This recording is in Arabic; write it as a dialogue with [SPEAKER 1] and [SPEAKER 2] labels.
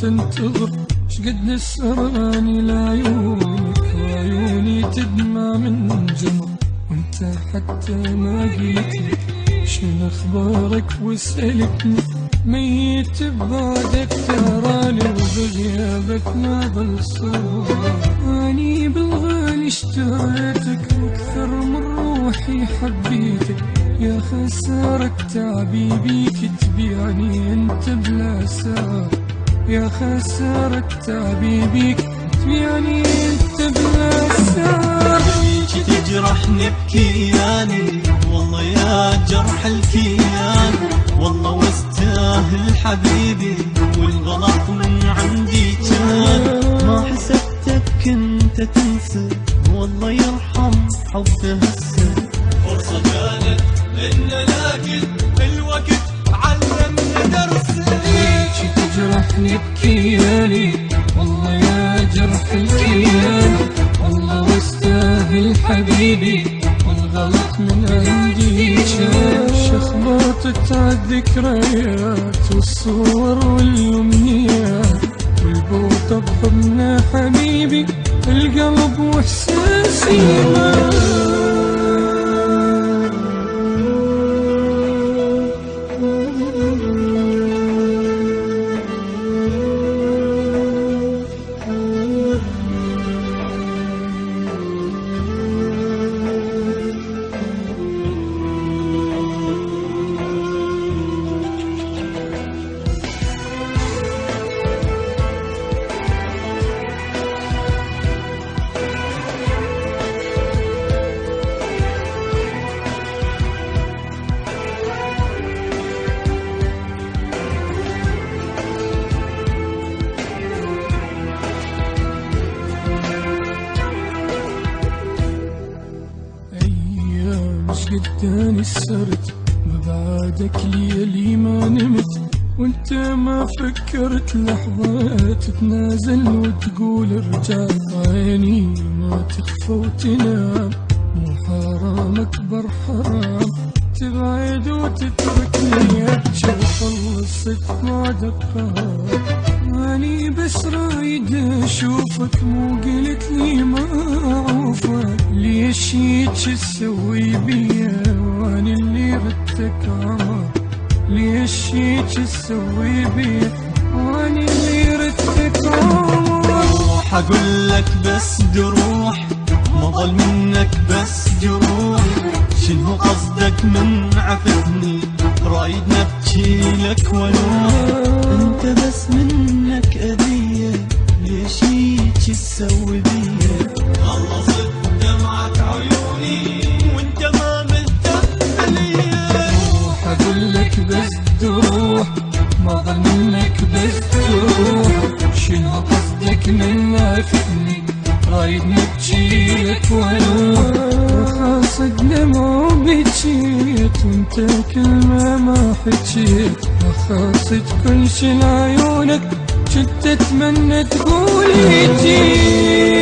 [SPEAKER 1] تنتظر، شقد سهراني لعيونك وعيوني تدمع من جمر، وانت حتى ما قلتلي شنو اخبارك وسألتني، ميت ببعدك تراني وبغيابك ما ضل صور، اني بالغالي اشتريتك واكثر من روحي حبيتك، يا خسارة تعبي بيك تبيعني انت بلا سار، يا خسارة تعبي بيك تبيعني انت بلا سار.
[SPEAKER 2] بيك تجرحني بكياني والله يا جرح الكيان، والله واستاهل حبيبي والغلط من عندي كان، ما حسبتك كنت تنسى والله يرحم حبه هسه، فرصة كانت ان نلاقي الوقت علمنا درس.
[SPEAKER 1] بيك تجرحني بكياني والله يا جرح الكيان، والله واستاهل حبيبي والغلط من عندي كان، شخبطت عالذكريات والصور والأمنيات والبوطة بحضن حبيبي القلب واحساسي قداني سرت ببعادك ليالي ما نمت، وانت ما فكرت لحظات تنازل وتقول رجعت، عيني ما تخفى وتنام مو حرام اكبر حرام، تبعد وتتركني ابكي وخلصت مع دقات، اني بس رايد اشوفك مو قلت لي ما اعوفك، ليش هيك تسوي بيا وانا اللي ردتك عمر، ليش هيك تسوي بيا وانا اللي ردتك عمر.
[SPEAKER 2] روح اقول لك بس جروح ما ضل منك بس جروح، شنو قصدك من عفتني رايد نبكي لك ونوح، انت بس منك اذية ليش هيك تسوي بيا، خلصت دمعة عيوني وانت ما مهتم ليا.
[SPEAKER 1] روح اقول لك بس تروح ما ضل منك بس تروح، شنو قصدك من عفتني رايد نبكي لك ونوح، خاصة دمع وبكيت وانت كلمة ما حكيت، خاصة كل شي لعيونك كنت اتمنى تقولي جيت.